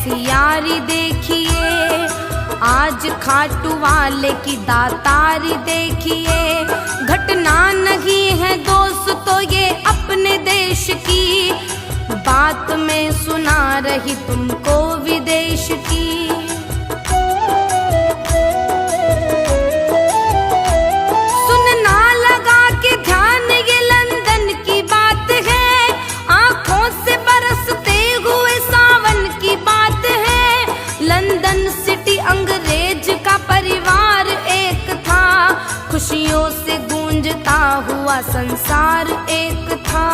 कैसी यारी देखिए, आज खाटू वाले की दातारी देखिए। घटना नहीं है दोस्तों ये अपने देश की, बात मैं सुना रही तुमको विदेश की। सुनना लगा के ध्यान ये लंदन की बात है, आंखों से बरसते हुए सावन की बात है। लंदन सिटी अंग्रेज का परिवार एक था, खुशियों से गूंजता हुआ संसार एक था।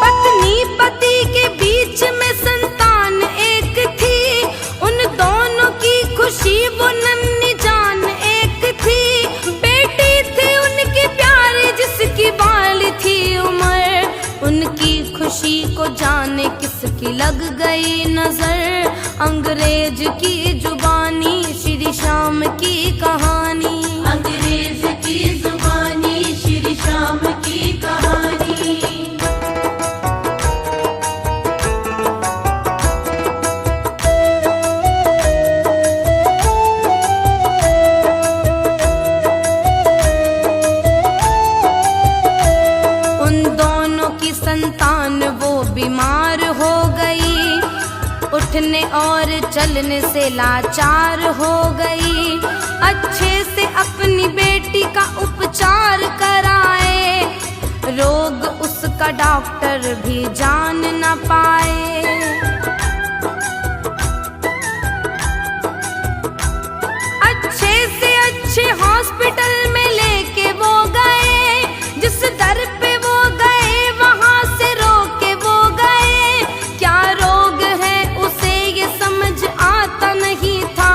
पत्नी पति के बीच में संतान एक थी, उन दोनों की खुशी वो नन्ही जान एक थी। बेटी थी उनकी प्यारी जिसकी बाल थी उम्र, उनकी खुशी को जाने किसकी लग गई नजर। अंग्रेज की जुबानी श्री श्याम की कहानी, अंग्रेज की जुबानी श्री श्याम की कहानी। उन दोनों की संतान वो बीमार हो गई, उठने और चलने से लाचार हो गई। अच्छे से अपनी बेटी का उपचार कराए, रोग उसका डॉक्टर भी जान न पाए। अच्छे से अच्छे हॉस्पिटल में लेके वो गए, जिस दर पे वो गए वहां से रोके वो गए। क्या रोग है उसे ये समझ आता नहीं था,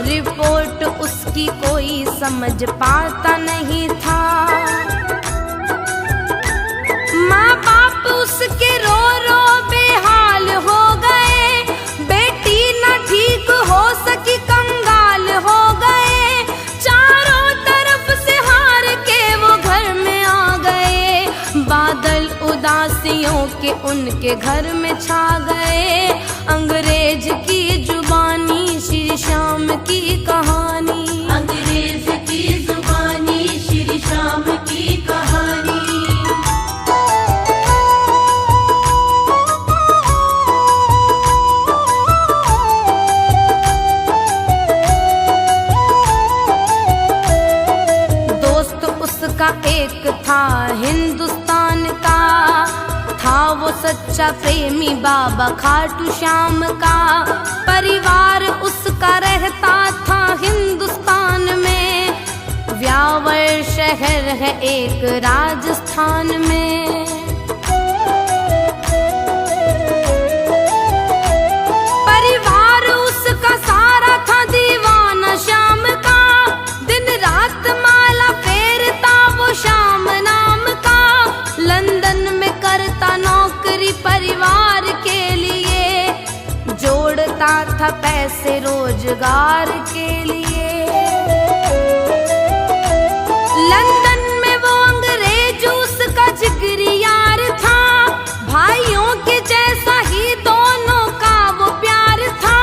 रिपोर्ट उसकी कोई समझ पाता नहीं था। माँ बाप उसके रो रो बेहाल हो गए, बेटी न ठीक हो सकी कंगाल हो गए। चारों तरफ से हार के वो घर में आ गए, बादल उदासियों के उनके घर में छा गए। अंग्रेज की जुबानी श्री श्याम की कहानी, अंग्रेज की जुबानी श्री श्याम की कहानी। दोस्त उसका एक था हिंदुस्तान का, था वो सच्चा प्रेमी बाबा खाटू श्याम का। परिवार उसका रहता था हिंदुस्तान में, व्यावर शहर है एक राजस्थान में। परिवार उसका सारा था दीवाना श्याम का, दिन रात माला फेरता वो श्याम नाम का। लंदन में करता नौकरी परिवार के लिए, जोड़ता था पैसे रोजगार के लिए। लंदन में वो अंग्रेज उसका जिगरी यार था, भाइयों के जैसा ही दोनों का वो प्यार था।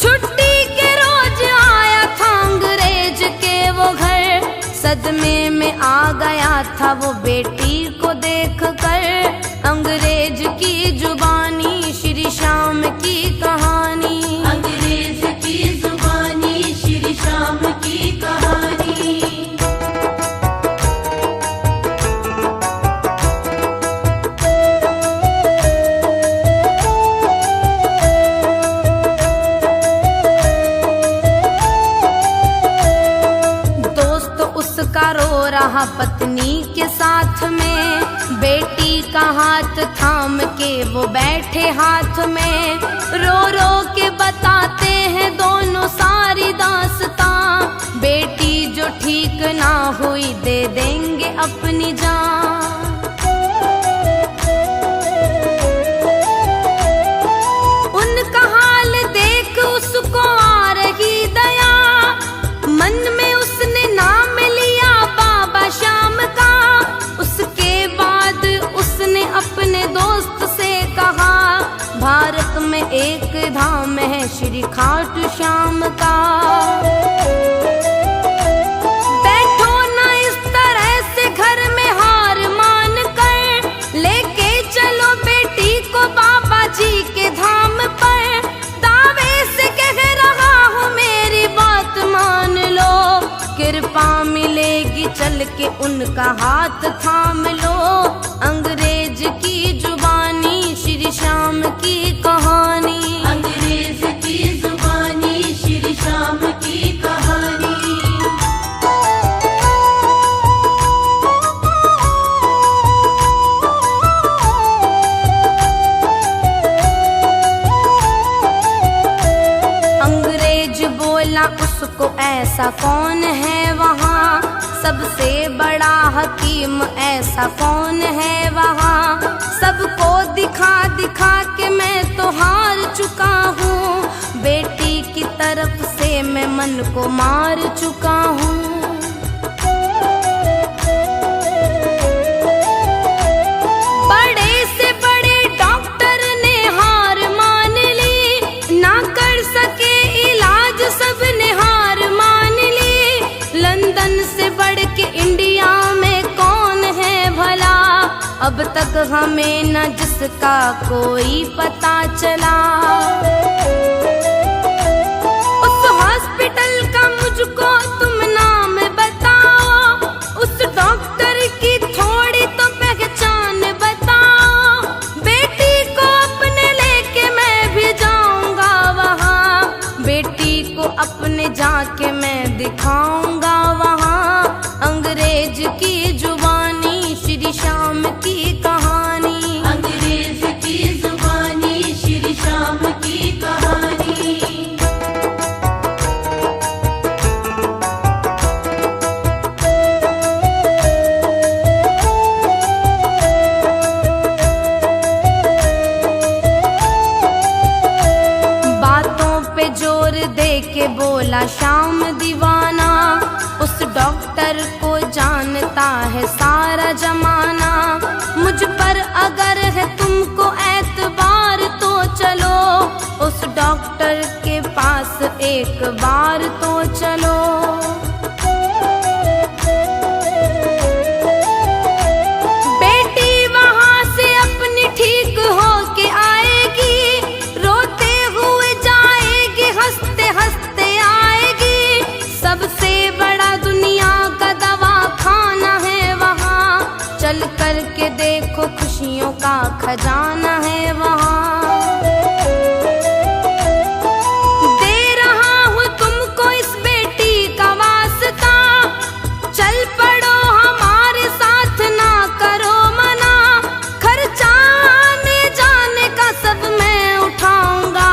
छुट्टी के रोज आया था अंग्रेज के वो घर, सदमे में आ गया था वो बेटी को देख कर। अंग्रेज की जुबानी श्री श्याम की कहानी, अंग्रेज की जुबानी श्री श्याम की कहानी। दोस्त उसका रो रहा पत्नी के साथ में, बेटी का हाथ थाम के वो बैठे हाथ में। रो रो के बताते हैं दोनों सारी दास्तां, बेटी जो ठीक ना हुई दे देंगे अपनी जान। उनका हाल देख उसको आ रही दया, मन में उसने नाम लिया बाबा श्याम का। उसके बाद उसने अपने दोस्त से कहा, साधु श्याम का। बैठो ना इस तरह से घर में हार मान कर, लेके चलो बेटी को बाबा जी के धाम पर। दावे से कह रहा हूँ मेरी बात मान लो, कृपा मिलेगी चल के उनका हाथ थाम लो। अंग्रेज की जुबानी श्री श्याम की कहानी, अंग्रेज की जुबानी श्री श्याम की कहानी। अंग्रेज बोला उसको ऐसा कौन है वहाँ, सबसे बड़ा हकीम ऐसा कौन है वहाँ। सबको दिखा दिखा के मैं तो हार चुका हूँ, बेटी की तरफ से मैं मन को मार चुका हूँ। बड़े से बड़े डॉक्टर ने हार मान ली, ना कर सके इलाज सबने हार मान ली। लंदन से बढ़ के इंडिया में कौन है भला, अब तक हमें न जिसका कोई पता चला। उस हॉस्पिटल का मुझको तुम नाम बताओ, उस डॉक्टर की थोड़ी तो पहचान बताओ। बेटी को अपने लेके मैं भी जाऊंगा वहाँ, बेटी को अपने जाके मैं दिखाऊंगा वहाँ। अंग्रेज की जुबानी श्री श्याम की कहानी, अंग्रेज की जुबानी श्री श्याम की कहानी। बातों पे जोर दे के बोला श्याम दीवाना, उस डॉक्टर को जानता है सारा जमाना। मुझ पर अगर है तुमको एतबार तो चलो, उस डॉक्टर के पास एक बार तो चलो। बेटी वहाँ से अपनी ठीक होके आएगी, रोते हुए जाएगी, हंसते हंसते आएगी। सबसे बड़ा दुनिया का दवाखाना है वहाँ, चल कर के देखो खुशियों का खजाना है वहाँ। दे रहा हूँ तुमको इस बेटी का वास्ता, चल पड़ो हमारे साथ ना करो मना। खर्चा आने जाने का सब मैं उठाऊंगा,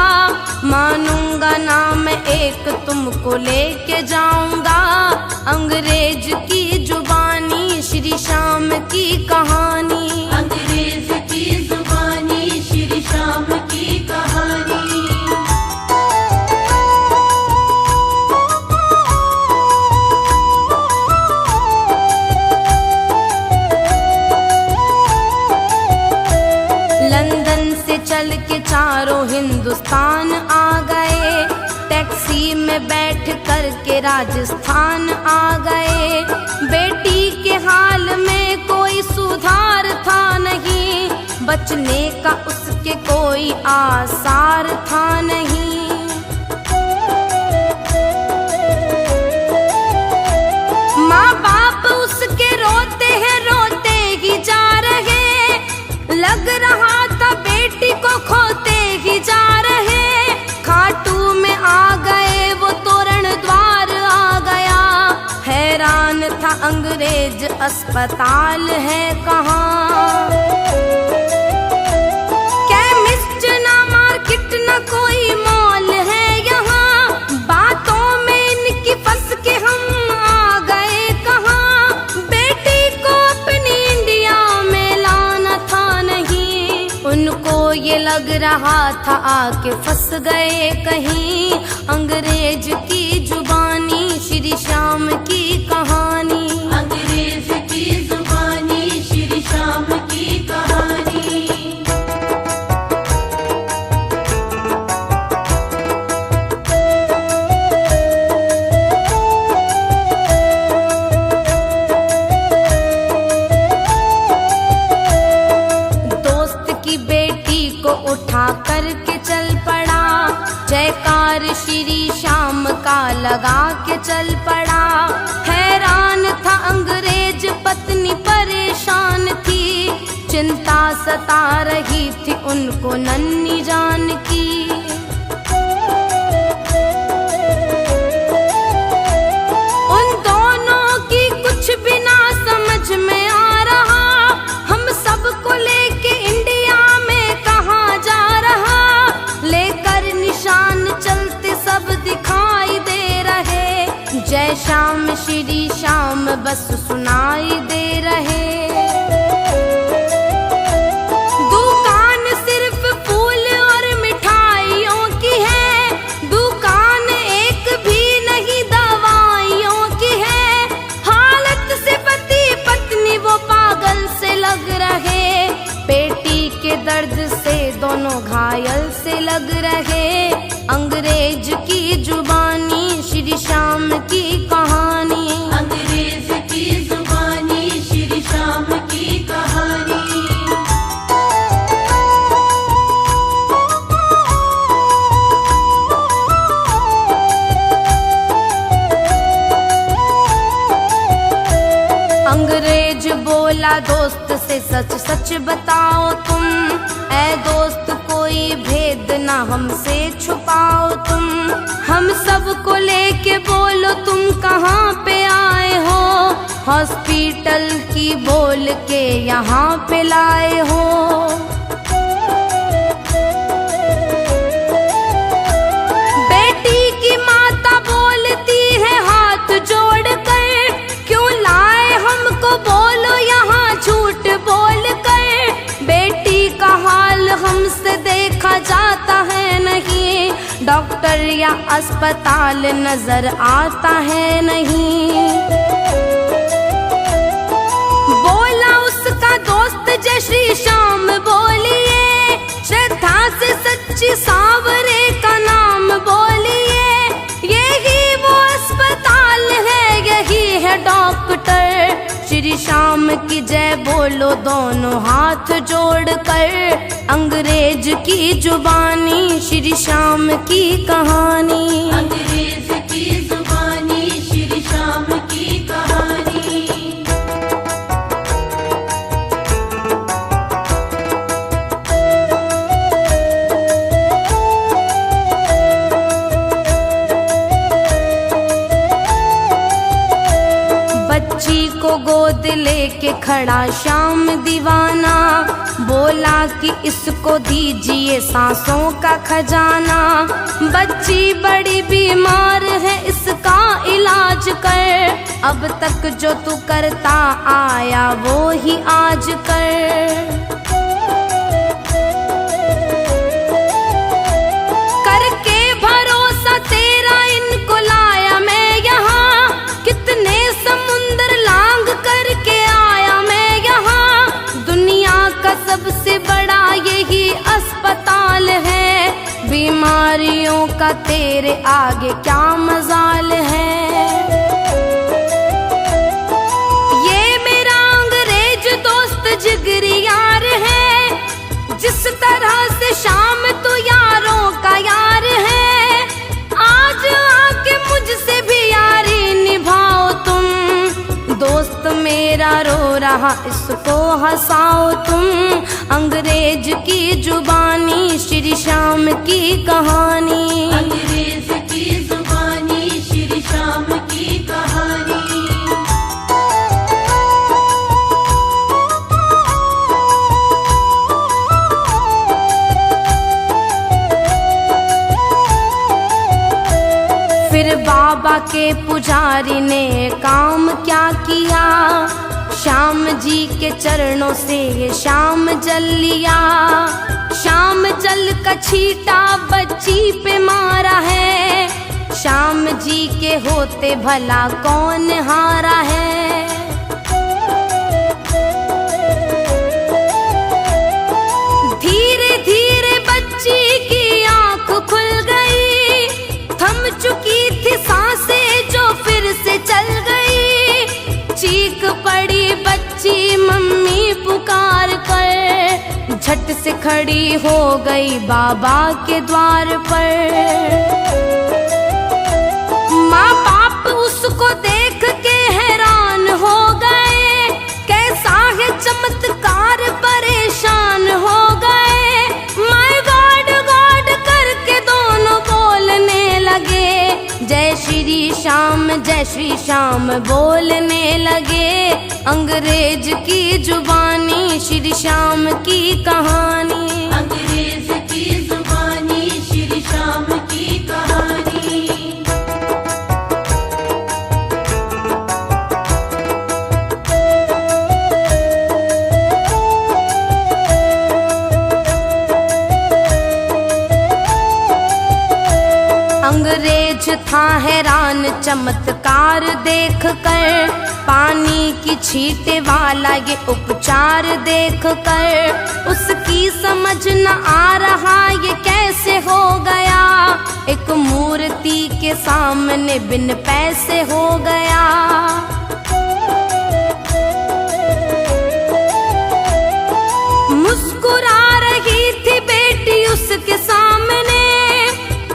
मानूंगा ना मैं एक तुमको लेके जाऊंगा। अंग्रेज की जुबानी श्री श्याम की कहानी, अंग्रेज की जुबानी श्री श्याम की कहानी। लंदन से चल के चारों हिंदुस्तान आ गए, टैक्सी में बैठ कर के राजस्थान आ गए। बेटी के हाल में कोई सुधार था नहीं, बचने का उसके कोई आसार था नहीं। माँ बाप उसके रोते हैं, रोते ही जा रहे, लग रहा था बेटी को खोते ही जा रहे। खाटू में आ गए वो तोरण द्वार आ गया, हैरान था अंग्रेज अस्पताल है कहाँ। केमिस्ट ना मार्केट ना कोई मॉल है यहाँ, बातों में इनकी फंस के हम आ गए कहाँ। बेटी को अपनी इंडिया में लाना था नहीं, उनको ये लग रहा था आके फंस गए कहीं। अंग्रेज की जुबानी श्री श्याम की कहानी, अंग्रेज की जुबानी श्री श्याम की कहानी। का लगा के चल पड़ा। हैरान था अंग्रेज, पत्नी परेशान थी, चिंता सता रही थी उनको नन्ही जान की। उन दोनों की कुछ भी ना समझ में आ रहा, हम सबको लेके इंडिया में कहाँ जा रहा। लेकर निशान चलते सब दिखाई दे रहे, जय श्याम श्री श्याम बस सुनाई दे रहे। दुकान सिर्फ फूल और मिठाइयों की है, दुकान एक भी नहीं दवाइयों की है। हालत से पति पत्नी वो पागल से लग रहे, बेटी के दर्द से दोनों घायल से लग रहे। अंग्रेज की जुबानी श्री श्याम की कहानी, अंग्रेज की जुबानी श्री श्याम की कहानी। अंग्रेज बोला दोस्त से सच सच बताओ तुम, ऐ दोस्त कोई भेद ना हमसे छुपाओ तुम। हम सबको लेके बोलो तुम कहाँ पे आए हो, हॉस्पिटल की बोल के यहाँ पे लाए हो। बेटी की माता बोलती है हाथ जोड़ कर, क्यों लाए हमको बोलो यहाँ झूठ बोल कर। बेटी का हाल हमसे देखा जाता है नहीं, डॉक्टर या अस्पताल नजर आता है नहीं। बोला उसका दोस्त जय श्री श्याम बोलिए, श्रद्धा से सच्ची सांवरे का नाम बोलिए। यही वो अस्पताल है, यही है डॉक्टर। श्री श्याम की जय बोलो दोनों हाथ जोड़ कर, अंग्रेज की जुबानी श्री श्याम की कहानी, अंग्रेज की जुबानी श्री श्याम की कहानी। बच्ची को गोद लेके खड़ा श्याम दीवाना, बोला कि इसको दीजिए सांसों का खजाना। बच्ची बड़ी बीमार है, इसका इलाज कर, अब तक जो तू करता आया वो ही आज कर। करके भरोसा तेरा इनको लाया मैं यहाँ, कितने समुंदर लांग करके आया मैं यहाँ। दुनिया का सबसे बड़ा यही अस्पताल है, बीमारियों का तेरे आगे क्या मजाल है। ये मेरा अंग्रेज दोस्त जिगरी यार है, जिस तरह से शाम तू यारों का यार है। आज आके मुझसे भी यारी निभाओ तुम, दोस्त मेरा रो रहा इसको हंसाओ तुम। अंग्रेज की जुबानी श्री श्याम की कहानी, अंग्रेज की जुबानी श्री श्याम की कहानी। फिर बाबा के पुजारी ने काम क्या किया, श्याम जी के चरणों से ये श्याम जल लिया। श्याम जल का छींटा बच्ची पे मारा है, श्याम जी के होते भला कौन हारा है। धीरे धीरे बच्ची की आंख खुल गई, थम चुकी थी सांसें जो फिर से चल गई। चीख पड़ी बच्ची मम्मी पुकार कर, झट से खड़ी हो गई बाबा के द्वार पर। श्याम जय श्री श्याम बोलने लगे। अंग्रेज की जुबानी श्री श्याम की कहानी। अंग्रेज की जुबानी श्री श्याम की कहानी। अंग्रेज था हैरान चमत्कार देख कर, पानी की छींटे वाला ये उपचार देख कर। उसकी समझ न आ रहा ये कैसे हो गया, एक मूर्ति के सामने बिन पैसे हो गया। मुस्कुरा रही थी बेटी उसके सामने,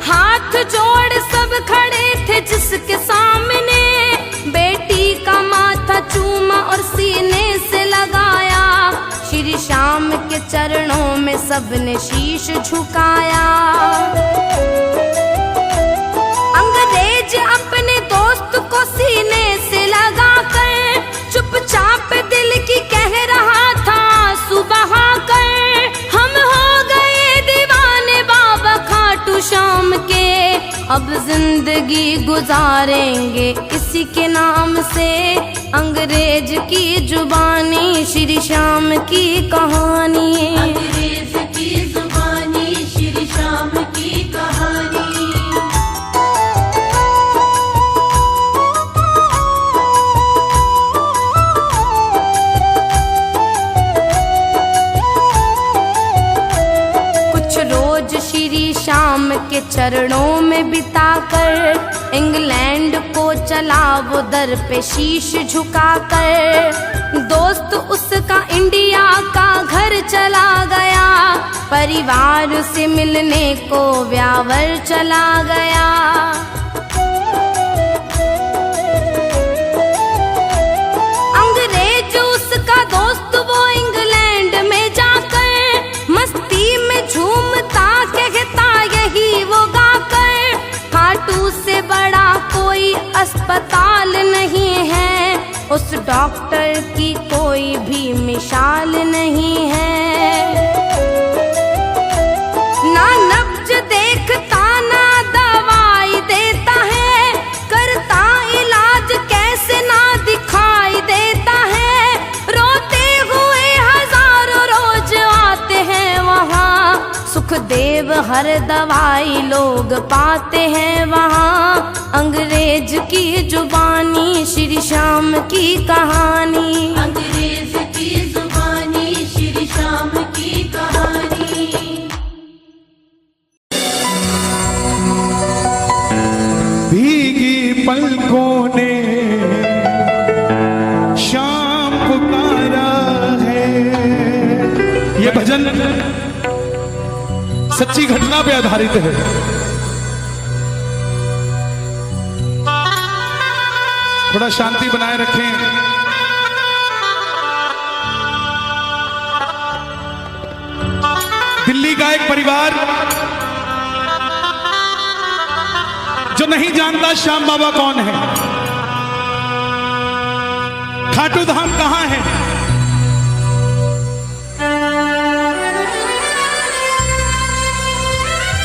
हाथ जोड़ सब खड़े थे जिसके सामने। बेटी का माथा चूमा और सीने से लगाया, श्री श्याम के चरणों में सबने शीश झुकाया। अंग्रेज अपने दोस्त को सीने से लगाकर चुपचाप दिल की कह रहा था सुबह कर, हम हो गए दीवाने बाबा खाटू श्याम के, अब जिंदगी गुजारेंगे इसी के नाम से। अंग्रेज की जुबानी श्री श्याम की कहानी। अंग्रेज की जुबानी श्री श्याम की कहानी। श्री श्याम के चरणों में बिताकर इंग्लैंड को चला वो दर पे शीश झुकाकर। दोस्त उसका इंडिया का घर चला गया, परिवार से मिलने को व्यावर चला गया। अंग्रेज उसका दोस्त वो इंग्लैंड में जाकर मस्ती में झूमता कहता यही वो गाकर, खाटू से बड़ा कोई अस्पताल नहीं है, उस डॉक्टर की कोई भी मिसाल नहीं है। ना नब्ज देखता ना दवाई देता है, करता इलाज कैसे ना दिखाई देता है। रोते हुए हजारों रोज आते हैं वहाँ, सुखदेव हर दवाई लोग पाते हैं वहाँ। अंग्रेज की जुबानी श्री श्याम की कहानी। अंग्रेज की जुबानी श्री श्याम की कहानी। भीगी पलकों ने शाम पुकारा है। ये भजन सच्ची घटना पे आधारित है। थोड़ा शांति बनाए रखें। दिल्ली का एक परिवार जो नहीं जानता श्याम बाबा कौन है, खाटू धाम कहां है,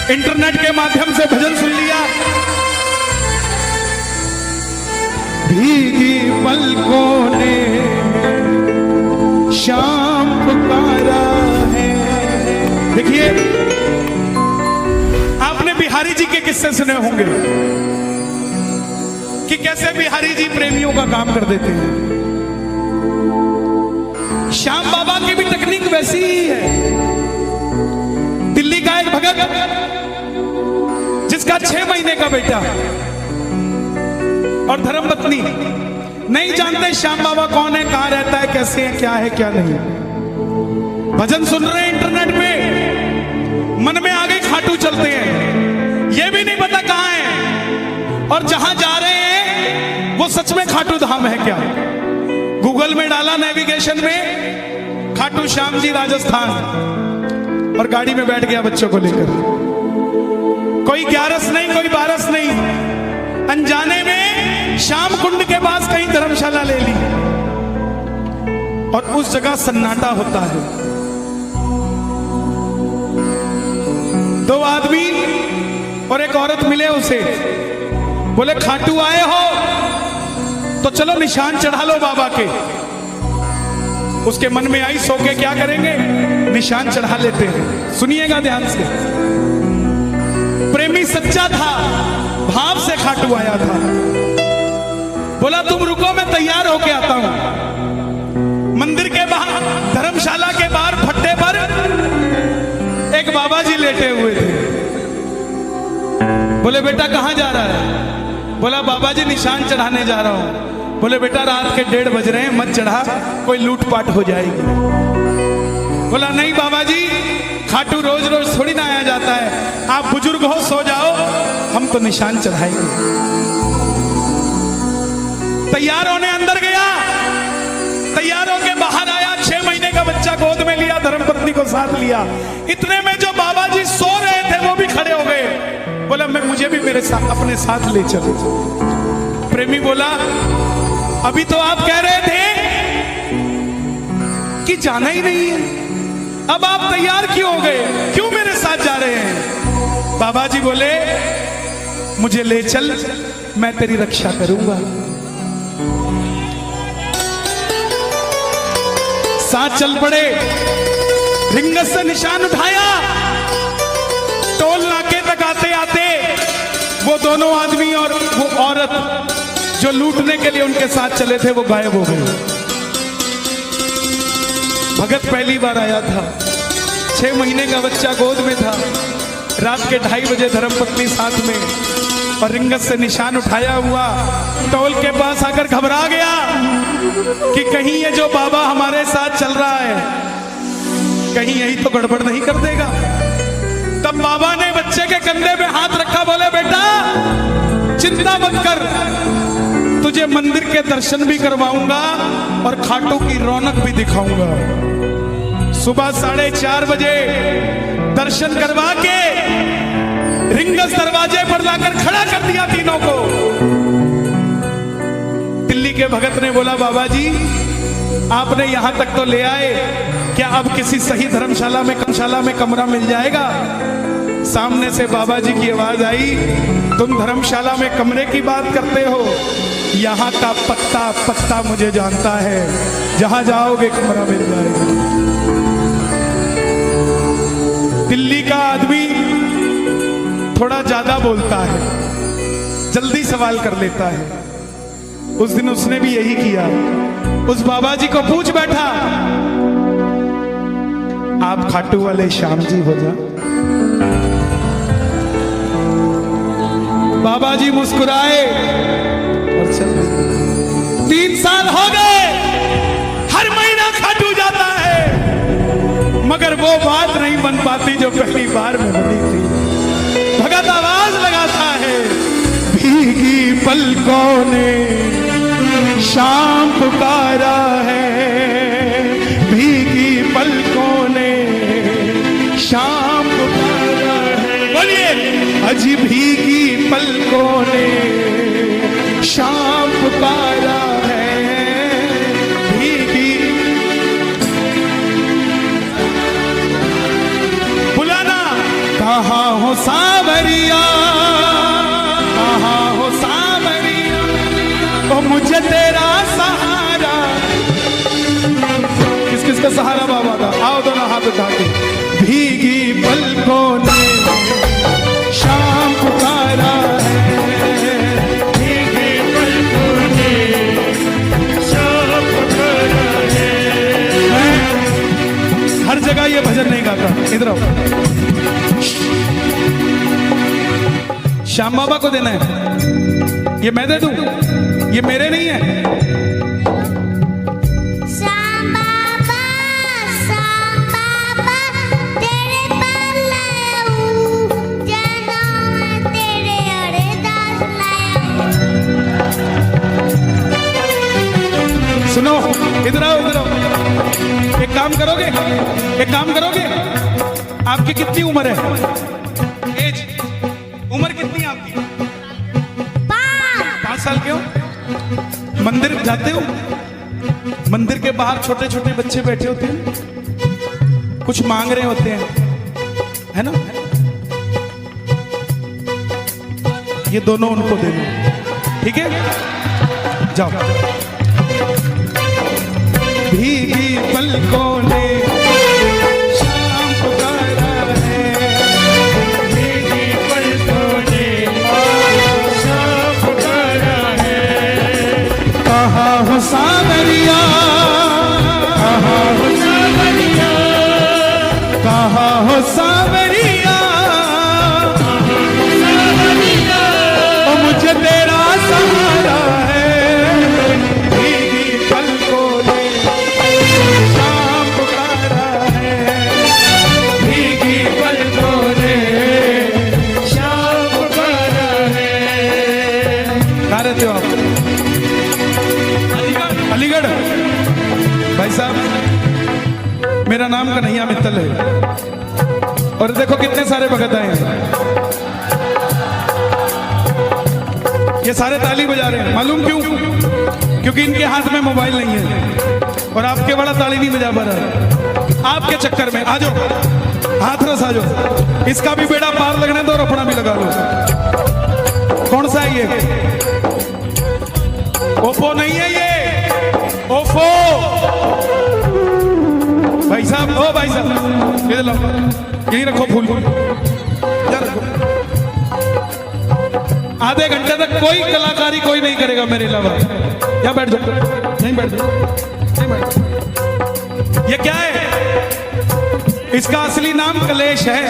इंटरनेट के माध्यम से भजन सुन लिया। भीगी पलकों ने शाम पुकारा है। देखिए, आपने बिहारी जी के किस्से सुने होंगे कि कैसे बिहारी जी प्रेमियों का काम कर देते हैं। श्याम बाबा की भी तकनीक वैसी ही है। दिल्ली का एक भगत जिसका 6 महीने का बेटा और धर्मपत्नी नहीं जानते श्याम बाबा कौन है, कहां रहता है, कैसे है, क्या है क्या नहीं। भजन सुन रहे हैं इंटरनेट पे, मन में आ गए खाटू चलते हैं, ये भी नहीं पता कहां है और जहां जा रहे हैं वो सच में खाटू धाम है क्या। गूगल में डाला नेविगेशन में खाटू श्याम जी राजस्थान, और गाड़ी में बैठ गया बच्चों को लेकर। कोई 11 नहीं, कोई 12 नहीं, अनजाने में धर्मशाला ले ली और उस जगह सन्नाटा होता है। दो आदमी और एक औरत मिले उसे, बोले खाटू आए हो तो चलो निशान चढ़ा लो बाबा के। उसके मन में आई सो के क्या करेंगे, निशान चढ़ा लेते हैं। सुनिएगा ध्यान से, प्रेमी सच्चा था, भाव से खाटू आया था। बोला तुम रुको, मैं तैयार होके आता हूं। मंदिर के बाहर, धर्मशाला के बाहर फट्टे पर एक बाबा जी लेटे हुए थे। बोले बेटा कहां जा रहा है? बोला बाबा जी निशान चढ़ाने जा रहा हूं। बोले बेटा रात के 1:30 बज रहे हैं, मत चढ़ा, कोई लूटपाट हो जाएगी। बोला नहीं बाबा जी, खाटू रोज रोज थोड़ी ना आया जाता है, आप बुजुर्ग हो, सो जाओ, हम तो निशान चढ़ाएंगे। तैयार होने अंदर गया, तैयार होके बाहर आया, 6 महीने का बच्चा गोद में लिया, धर्मपत्नी को साथ लिया। इतने में जो बाबा जी सो रहे थे वो भी खड़े हो गए। बोला मैं, मुझे भी मेरे साथ, अपने साथ ले चलो। प्रेमी बोला अभी तो आप कह रहे थे कि जाना ही नहीं है, अब आप तैयार क्यों हो गए, क्यों मेरे साथ जा रहे हैं? बाबा जी बोले मुझे ले चल, मैं तेरी रक्षा करूंगा। साथ चल पड़े, रिंगस से निशान उठाया। टोल नाके तक आते आते वो दोनों आदमी और वो औरत जो लूटने के लिए उनके साथ चले थे वो गायब हो गए। भगत पहली बार आया था, 6 महीने का बच्चा गोद में था, रात के 2:30 बजे धर्मपत्नी साथ में, और रिंगत से निशान उठाया हुआ टोल के पास आकर घबरा गया कि कहीं ये जो बाबा हमारे साथ चल रहा है कहीं यही तो गड़बड़ नहीं कर देगा। तब बाबा ने बच्चे के कंधे पे हाथ रखा, बोले बेटा चिंता मत कर, तुझे मंदिर के दर्शन भी करवाऊंगा और खाटू की रौनक भी दिखाऊंगा। सुबह 4:30 बजे दर्शन करवा के रिंगस दरवाजे पर लाकर खड़ा कर दिया तीनों को। दिल्ली के भगत ने बोला बाबा जी आपने यहां तक तो ले आए, क्या अब किसी सही धर्मशाला में कमरा मिल जाएगा? सामने से बाबा जी की आवाज आई, तुम धर्मशाला में कमरे की बात करते हो, यहाँ का पत्ता पत्ता मुझे जानता है, जहां जाओगे कमरा मिल जाएगा। दिल्ली का आदमी थोड़ा ज्यादा बोलता है, जल्दी सवाल कर लेता है। उस दिन उसने भी यही किया, उस बाबा जी को पूछ बैठा आप खाटू वाले श्याम जी हो जा। बाबा जी मुस्कुराए और चल दिए। 3 साल हो गए, हर महीना खाटू जाता है, मगर वो बात नहीं बन पाती जो पहली बार में बनी थी। भगत आवाज लगाता है, भीगी पलकों ने शाम पुकारा है, भीगी पलकों ने शाम पुकारा है। बोलिए, अजी भीगी पलकों ने शाम पुकारा है, भीगी। बुलाना कहाँ हो सावरिया, कहाँ हो सावरिया, ओ मुझे तेरा सहारा। किस किस का सहारा बाबा का? आओ दोनों हाथ उठा के। भीगी पलकों ने शाम पुकारा है, भीगी पलकों ने शाम पुकारा है। हर जगह ये भजन नहीं गाता, इधर आओ। श्याम बाबा को देना है, ये मैं दे दूं, ये मेरे नहीं है। श्याम बाबा तेरे पर लाया हूँ, जनों में तेरे अरदास लाया हूँ। सुनो, इधर आओ, इधर आओ। एक काम करोगे, आपकी कितनी उम्र है? एज, उम्र कितनी है आपकी? 5 साल के हो? मंदिर जाते हो? मंदिर के बाहर छोटे छोटे बच्चे बैठे होते हैं, कुछ मांग रहे होते हैं, है ना? ये दोनों उनको दे दो, ठीक है? जाओ। भीगी पलकों ने शाम पुकारा है, भीगी पलकों ने शाम पुकारा है। कहाँ हो सावरिया, कहाँ हो सावरिया, कहाँ हो सावरिया, ओ मुझे तेरा सहारा है। भीगी पलकों ने शाम पुकारा है, भीगी पलकों ने शाम पुकारा है। कहाँ रहते हो आप? अलीगढ़। भाई साहब, मेरा नाम कन्हैया मित्तल है और देखो कितने सारे भगत आए हैं। ये सारे ताली बजा रहे हैं, मालूम क्यों? क्योंकि इनके हाथ में मोबाइल नहीं है और आपके बड़ा ताली नहीं बजा पा रहा है। आपके चक्कर में आ जाओ, हाथरस आ जाओ, इसका भी बेड़ा पार लगने दो और अपना भी लगा लो। कौन सा है ये? ओप्पो नहीं है ये, ओप्पो। भाई साहब, ओ भाई साहब, ये लो, यही रखो फूल, इधर रखो। आधे घंटे तक कोई कलाकारी कोई नहीं करेगा मेरे अलावा। क्या बैठ जाओ, नहीं बैठ जाओ, नहीं बैठ जाओ। ये क्या है? इसका असली नाम कलेश है।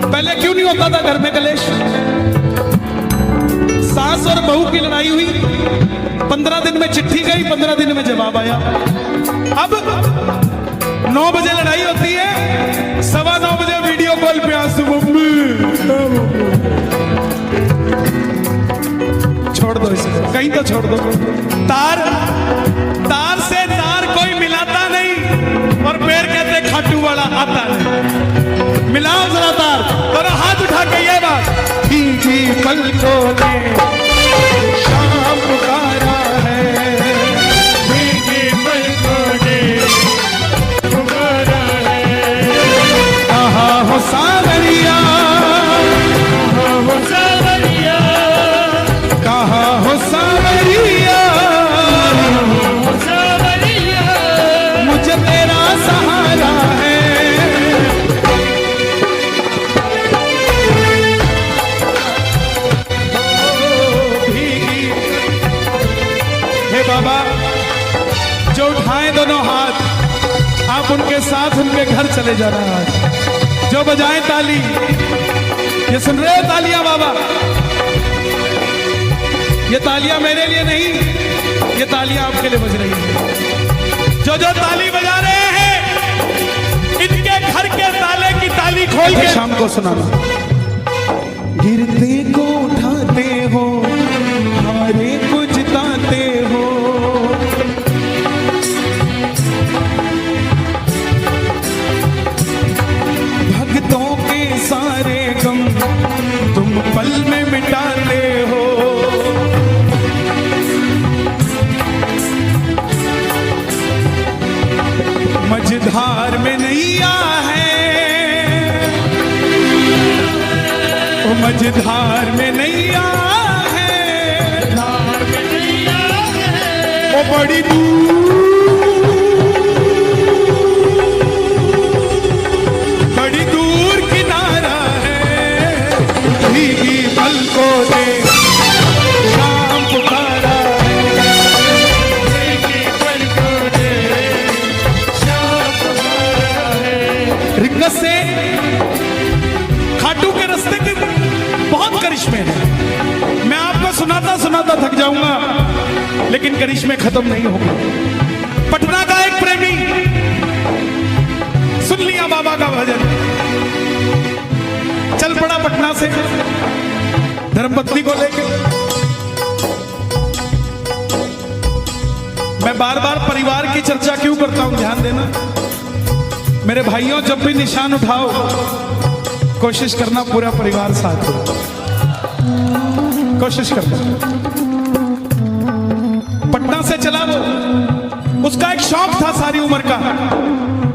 पहले क्यों नहीं होता था घर में कलेश? सास और बहू की लड़ाई हुई, 15 दिन में चिट्ठी गई, 15 दिन में जवाब आया। अब 9 बजे लड़ाई होती है, 9:15 बजे वीडियो कॉल पे आंसू, मम्मी। छोड़ दो इसे, कहीं तो छोड़ दो। तार से तार कोई मिलाता नहीं और पैर कहते खाटू वाला आता नहीं। मिलाओ जरा तार और हाथ उठा के ये बात। भीगी पलकों ने शाम पुकारा है, भीगी पलकों ने पुकारा है। कहाँ हो सावरिया, कहाँ हो सावरिया, कहाँ हो सावरिया, सावरिया, मुझे तेरा सहारा है। हे बाबा, जो उठाएं दोनों हाथ, आप उनके साथ उनके घर चले जाना। आज जो बजाएं ताली, ये सुन रहे हो तालियां बाबा? ये तालियां मेरे लिए नहीं, ये तालियां आपके लिए बज रही हैं। जो जो ताली बजा रहे हैं, इनके घर के ताले की ताली खोल के शाम को सुनाना। गिरते को उठाते हो, हारे को जिताते हो, भक्तों के सारे गम तुम पल में मिटाते हो। मझधार में नैया है, ओ मझधार में नैया है, धार में नैया है, ओ बड़ी बड़ी दूर किनारा है। भीगी पलकों ने शाम पुकारा है, भीगी पलकों ने शाम पुकारा है। रिंगत से खाटू के रास्ते के बहुत करिश्मे हैं। मैं आपको सुनाता सुनाता थक जाऊंगा, लेकिन करिश्मे खत्म नहीं होंगे। पटना का एक प्रेमी सुन लिया बाबा का भजन, चल पड़ा पटना से धर्मपत्नी को लेकर। मैं बार बार परिवार की चर्चा क्यों करता हूं, ध्यान देना मेरे भाइयों। जब भी निशान उठाओ, कोशिश करना पूरा परिवार साथ हो। कोशिश करता। पटना से चला वो, उसका एक शौक था सारी उम्र का।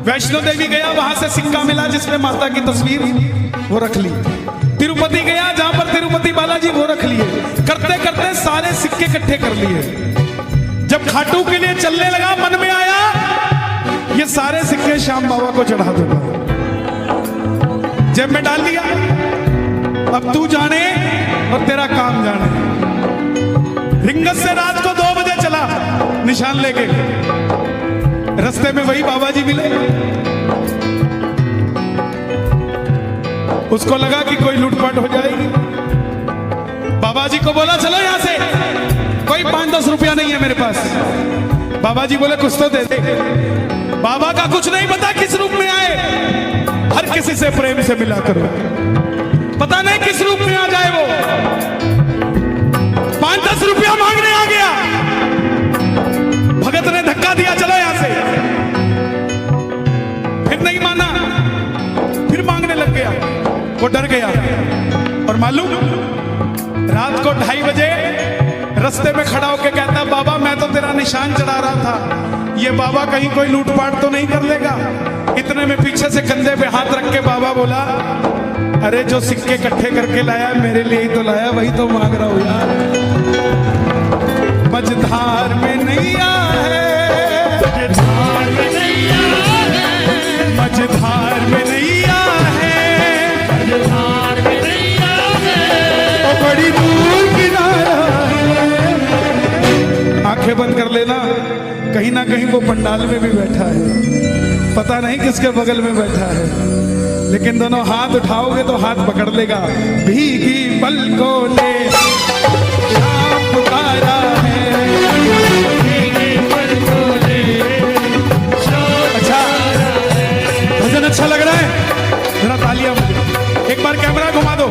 वैष्णो देवी गया, वहां से सिक्का मिला जिसमें माता की तस्वीर, वो रख ली। तिरुपति गया, जहां पर तिरुपति बालाजी, वो रख लिए। करते करते सारे सिक्के इकट्ठे कर लिए। जब खाटू के लिए चलने लगा, मन में आया ये सारे सिक्के श्याम बाबा को चढ़ा दूंगा। जेब में डाल दिया। अब तू जाने और तेरा काम जाने। रिंगत से रात को 2 बजे चला निशान लेके। रास्ते में वही बाबा जी मिले। उसको लगा कि कोई लूटपाट हो जाएगी। बाबा जी को बोला चलो यहां से, कोई 5-10 रुपया नहीं है मेरे पास। बाबा जी बोले कुछ तो दे दे। बाबा का कुछ नहीं पता किस रूप में आए। हर किसी से प्रेम से मिला करो, पता नहीं किस रूप में आ जाए वो। 5-10 रुपया मांगने आ गया। भगत ने धक्का दिया, चलो यहां से। फिर नहीं माना, फिर मांगने लग गया। वो डर गया। और मालूम, रात को 2:30 बजे रास्ते में खड़ा होकर कहता, बाबा मैं तो तेरा निशान चढ़ा रहा था, ये बाबा कहीं कोई लूटपाट तो नहीं कर लेगा। इतने में पीछे से कंधे पे हाथ रख के बाबा बोला, अरे जो सिक्के इकट्ठे करके लाया मेरे लिए ही तो लाया, वही तो मांग रहा हूं यार। मझधार में नैया है, मझधार में नैया है, मझधार में नैया है, मझधार में नैया है, ओ बड़ी दूर किनारा है। आंखें बंद कर लेना, कहीं ना कहीं वो पंडाल में भी बैठा है, पता नहीं किसके बगल में बैठा है, लेकिन दोनों हाथ उठाओगे तो हाथ पकड़ लेगा। भीगी पलकों ने श्याम पुकारा है, भीगी पलकों ने श्याम। अच्छा, भजन अच्छा लग रहा है, जरा तालियां बजाओ। एक बार कैमरा घुमा दो।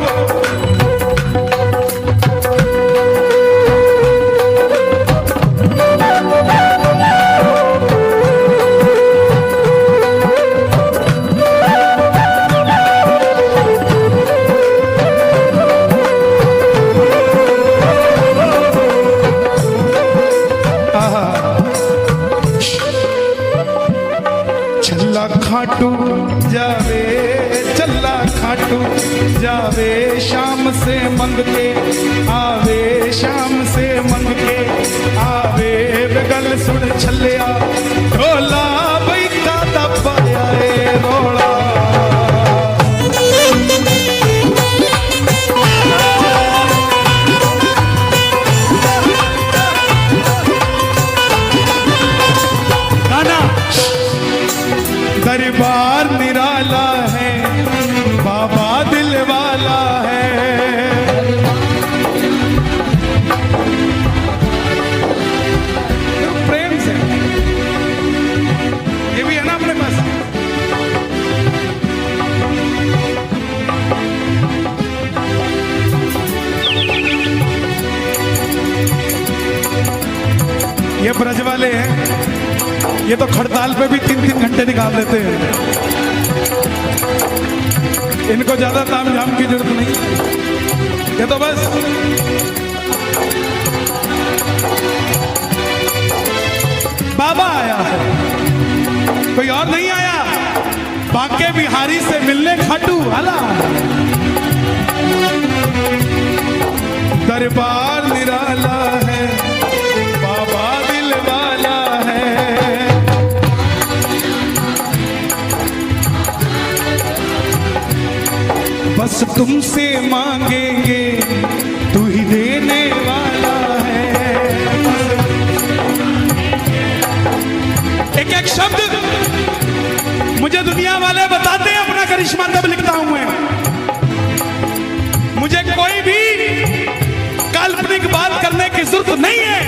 खाटू जावे, चल्ला खाटू जावे, शाम से मंग के आवे, शाम से मंग के आवे। बगल सुन छलिया ढोला बई का दबाया है रोला। दरबार निराला है, बाबा दिल वाला है। प्रेम से ये भी है ना अपने पास। ये ब्रज वाले हैं, ये तो खड़ताल पे भी 3-3 घंटे निकाल देते हैं। इनको ज्यादा ताम झाम की जरूरत नहीं, ये तो बस बाबा आया है, कोई और नहीं आया। बांके बिहारी से मिलने खाटू वाला। दरबार निराला है, बाबा दिल वाला है। बस तुमसे मांगेंगे, तू ही देने वाला है। एक एक शब्द मुझे दुनिया वाले बताते हैं, अपना करिश्मा तब लिखता हूं मैं। मुझे कोई भी काल्पनिक बात करने की जरूरत नहीं है,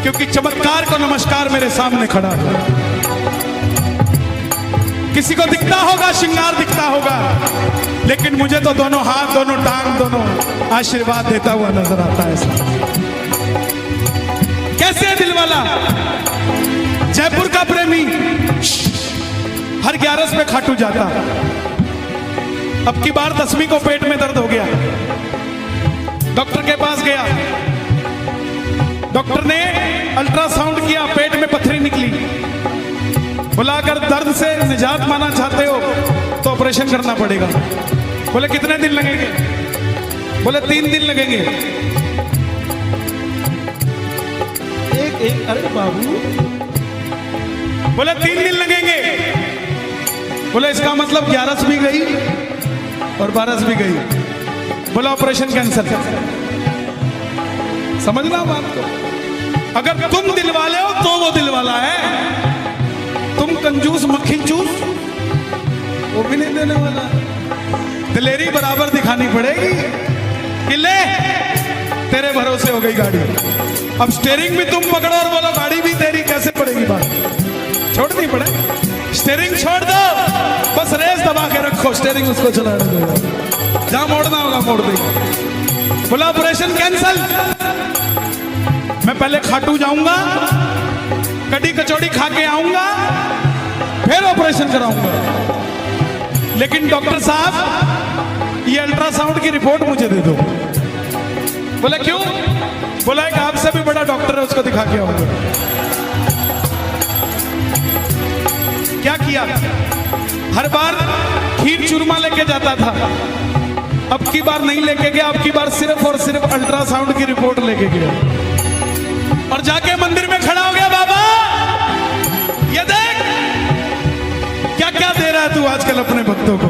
क्योंकि चमत्कार को नमस्कार मेरे सामने खड़ा है। किसी को दिखता होगा, श्रृंगार दिखता होगा, लेकिन मुझे तो दोनों हाथ, दोनों टांग, दोनों आशीर्वाद देता हुआ नजर आता है। कैसे है दिल वाला? जयपुर का प्रेमी हर 11 में खाटू जाता। अब की बार 10वीं को पेट में दर्द हो गया, डॉक्टर के पास गया, डॉक्टर ने अल्ट्रासाउंड किया, पेट में पत्थरी निकली। बोला अगर दर्द से निजात पाना चाहते हो तो ऑपरेशन करना पड़ेगा। बोले कितने दिन लगेंगे? बोले 3 दिन लगेंगे। एक अरे बाबू, बोले 3 दिन लगेंगे। बोले इसका मतलब 11 भी गई और 12 भी गई। बोला ऑपरेशन कैंसिल। समझना बात को, अगर तुम दिल वाले हो तो वो दिल वाला है, तुम कंजूस मक्खी चूस वो भी नहीं देने वाला। दिलेरी बराबर दिखानी पड़ेगी कि ले तेरे भरोसे हो गई गाड़ी। अब स्टीयरिंग भी तुम पकड़ो और बोलो गाड़ी भी तेरी, कैसे पड़ेगी बात? छोड़नी पड़े, स्टीयरिंग छोड़ दो, बस रेस दबा के रखो, स्टीयरिंग उसको चलाने दो, जहां मोड़ना होगा मोड़ देगी। बोला ऑपरेशन कैंसिल। मैं पहले खाटू जाऊंगा, कड़ी कचौड़ी खा के आऊंगा, फिर ऑपरेशन कराऊंगा। लेकिन डॉक्टर साहब ये अल्ट्रासाउंड की रिपोर्ट मुझे दे दो। बोले क्यों? बोला एक आपसे भी बड़ा डॉक्टर है, उसको दिखा के आऊंगा। क्या किया? हर बार खीर चूरमा लेके जाता था, अब की बार नहीं लेके गया, अब की बार सिर्फ और सिर्फ अल्ट्रासाउंड की रिपोर्ट लेके गया और जाके मंदिर में खड़ा हो गया। बाबा ये देख क्या क्या दे रहा है तू आजकल अपने भक्तों को।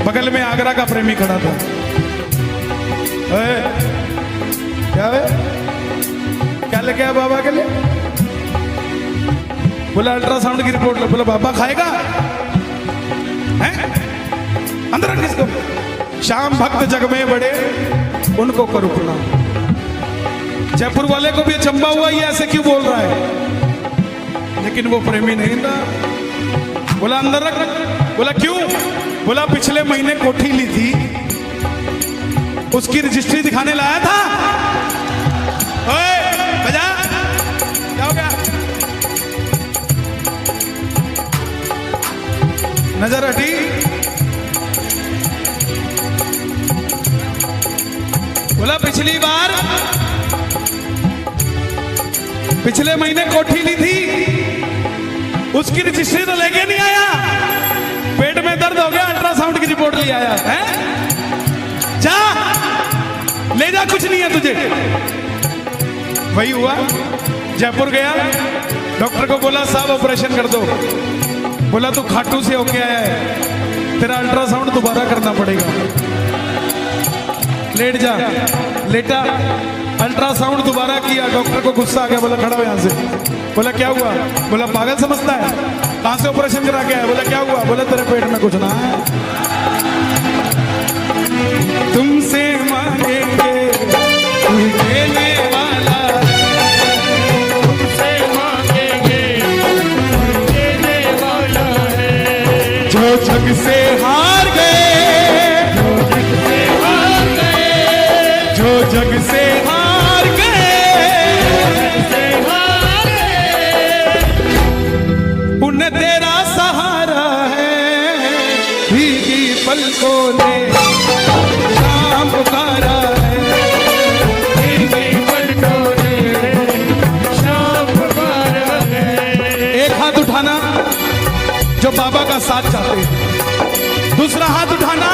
बगल में आगरा का प्रेमी खड़ा था। क्या है? क्या लेके आया बाबा के लिए? बोला अल्ट्रासाउंड की रिपोर्ट ले। बोला बाबा खाएगा? हैं? अंदर रख इसको। श्याम भक्त जग में बड़े उनको करो प्रणाम। जयपुर वाले को भी अचंबा हुआ, ये ऐसे क्यों बोल रहा है? लेकिन वो प्रेमी नहीं था। बोला अंदर रख। बोला क्यों? बोला पिछले महीने कोठी ली थी, उसकी रजिस्ट्री दिखाने लाया था। ओए बजा, क्या हो गया? नजर हटी। बोला पिछले महीने कोठी ली थी, उसकी रजिस्ट्री तो लेके नहीं आया, पेट में दर्द हो गया, अल्ट्रासाउंड की रिपोर्ट ले आया है। जा ले जा, कुछ नहीं है तुझे। वही हुआ, जयपुर गया, डॉक्टर को बोला साहब ऑपरेशन कर दो। बोला तू खाटू से होके आया है, तेरा अल्ट्रासाउंड दोबारा करना पड़ेगा। लेट जा। लेटा, अल्ट्रासाउंड दोबारा किया, डॉक्टर को गुस्सा आ गया, बोला खड़ा हो यहां से। बोला क्या हुआ? बोला पागल समझता है, कहां से ऑपरेशन करा के आया? बोला क्या हुआ? बोला तेरे पेट में कुछ ना है, तुमसे मांगेंगे कोई देने वाला, तुमसे मांगेंगे कोई देने वाला है। जो जग से हार गए, जो जग से हार गए, उन्हें तेरा सहारा है। भीगी पलकों ने शाम पुकारा है, भीगी पलकों ने शाम पुकारा है। एक हाथ उठाना जो बाबा का साथ चाहते हैं, दूसरा हाथ उठाना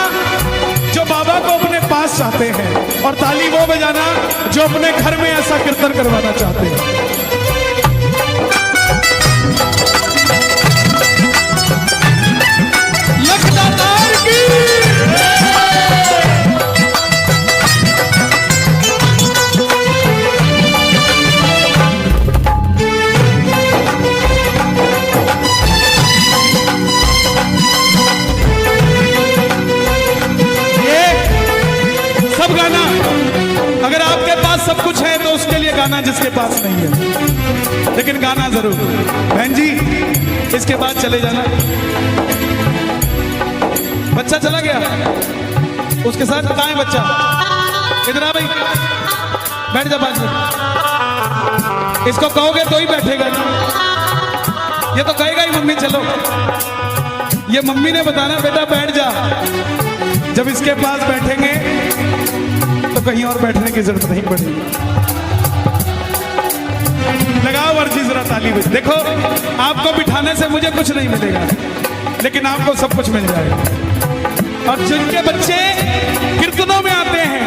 जो बाबा को अपने पास चाहते हैं, और ताली वो बजाना जो अपने घर में ऐसा कीर्तन करवाना चाहते हैं। लखदातार की सब गाना, अगर आपके पास सब कुछ है तो उसके लिए गाना, जिसके पास नहीं है लेकिन गाना जरूर। बहन जी इसके बाद चले जाना। बच्चा चला गया, उसके साथ कहाँ है बच्चा? इधर आ भाई, बैठ जा 5 मिनट। इसको कहोगे तो ही बैठेगा ना, ये तो कहेगा ही मम्मी चलो। ये मम्मी ने बताना बेटा बैठ जा। जब इसके पास बैठेंगे और बैठने की जरूरत नहीं पड़ेगी। लगाओ अर्जी जरा ताली में। देखो आपको बिठाने से मुझे कुछ नहीं मिलेगा, लेकिन आपको सब कुछ मिल जाएगा। और जिनके बच्चे कीर्तनों में आते हैं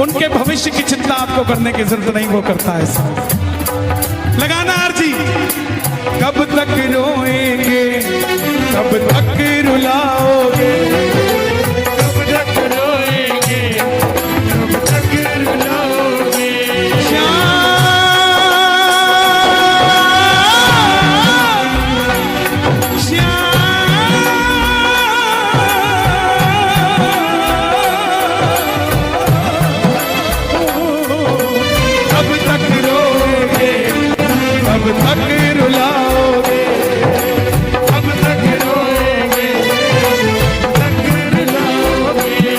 उनके भविष्य की चिंता आपको करने की जरूरत नहीं, वो करता है ऐसा। लगाना अर्जी। कब तक रोएंगे, कब तक रुलाओगे, कब तक रोएंगे, कब तक रुलाओगे। कब तक रोएंगे, कब तक रुलाओगे, कब तक रोएंगे, कब तक रुलाओगे।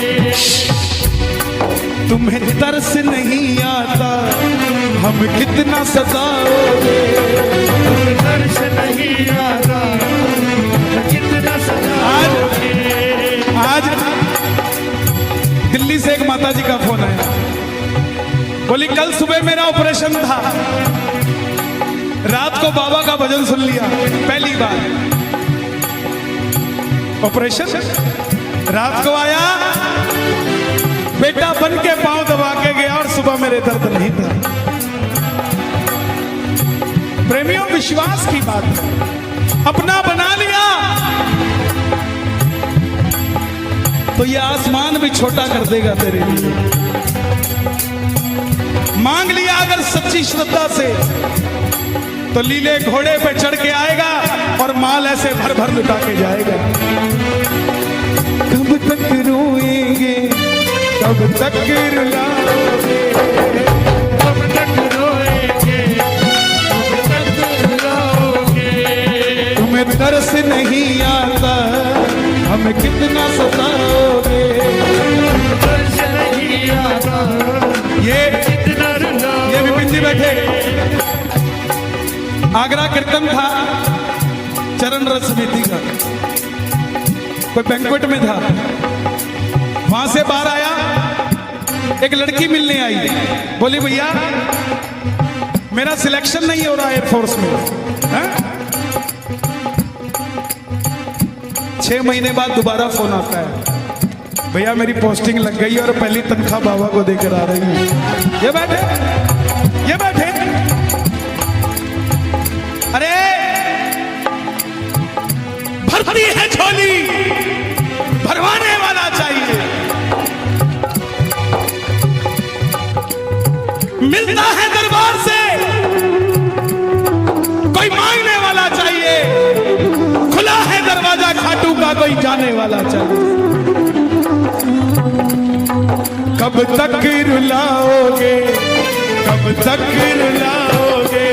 तुम्हें तरस नहीं आता, हम कितना सताओगे। तुम्हें तरस नहीं आता, कितना सताओगे। आज दिल्ली से एक माता जी का फोन आया, बोली कल सुबह मेरा ऑपरेशन था, रात को बाबा का भजन सुन लिया पहली बार। ऑपरेशन रात को आया, बेटा बन के पांव दबा के गया और सुबह मेरे दर्द नहीं था। प्रेमियों विश्वास की बात है, अपना बना लिया तो ये आसमान भी छोटा कर देगा तेरे लिए। मांग लिया अगर सच्ची श्रद्धा से तो लीले घोड़े पे चढ़ के आएगा और माल ऐसे भर भर लुटा के जाएगा। कब तक रोएंगे, कब तक रुलाओगे, कब तक रोएंगे, कब तक रुलाओगे। तुम्हें तरस नहीं आता, हमें कितना सताओगे। तरस नहीं आता, ये विपिन जी बैठे। आगरा कीर्तन था चरण रस समिति का, कोई बैंक्वेट में था, वहां से बाहर आया, एक लड़की मिलने आई, बोली भैया मेरा सिलेक्शन नहीं हो रहा एयरफोर्स में। 6 महीने बाद दोबारा फोन आता है, भैया मेरी पोस्टिंग लग गई और पहली तनख्वाह बाबा को देकर आ रही है। ये बैठे, ये बैठे। अरे भरती है झोली, भरवाने वाला चाहिए। मिलता है दरबार से, कोई मांगने वाला चाहिए। खुला है दरवाजा खाटू का, कोई जाने वाला चाहिए। कब तक रुलाओगे, कब तक रुलाओगे,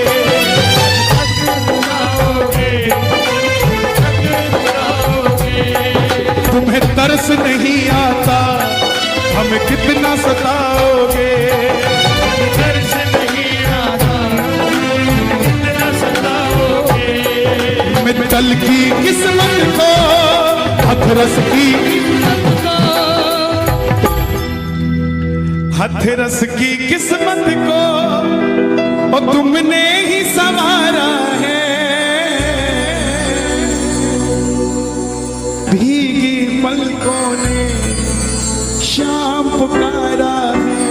तुम्हें तरस नहीं आता, हमें कितना सताओगे। तरस नहीं आता, कितना सताओगे। मित्तल की किस्मत को, हथरस की हथरस की किस्मत को और तुमने ही संवारा है। भीगी पलकों ने शाम पुकारा है,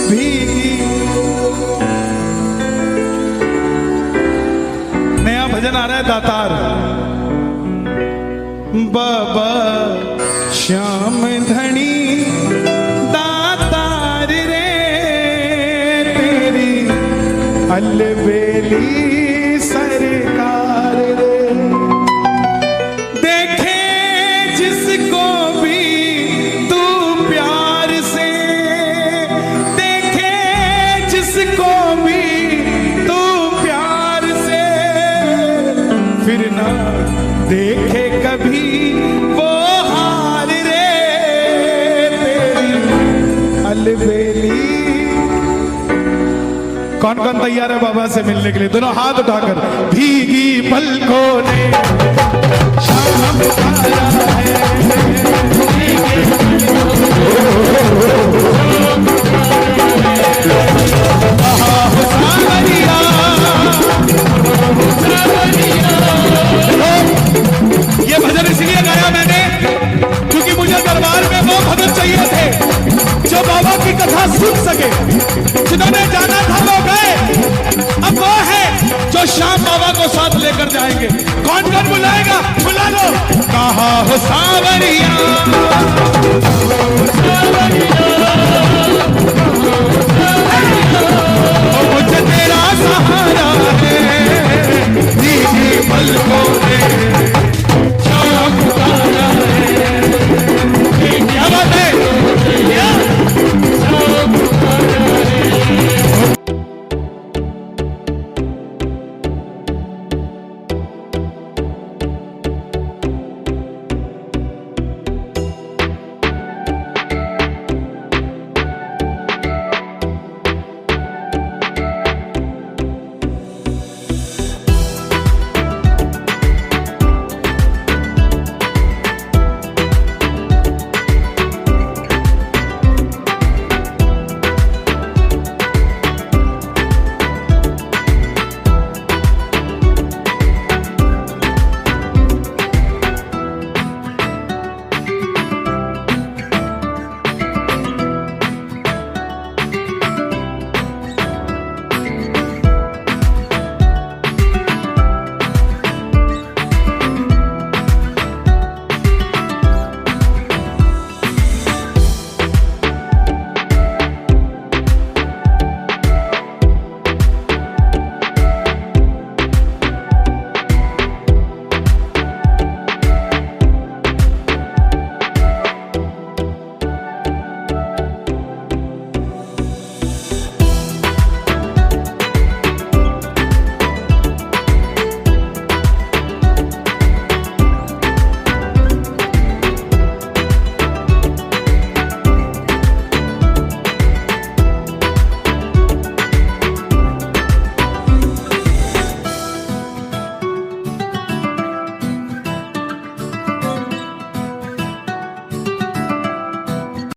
भीगी। नया भजन आ रहा है दातार। बाबा श्याम धनी दातार रे, तेरी अलबेली सरकार रे। देखे जिसको भी तू प्यार से, देखे जिसको भी तू प्यार से, फिर ना देखे कभी वो हार रे, तेरी अलबेली। कौन कौन तैयार है बाबा से मिलने के लिए? दोनों हाथ उठाकर। भीगी पलकों ने शाम पुकारा है,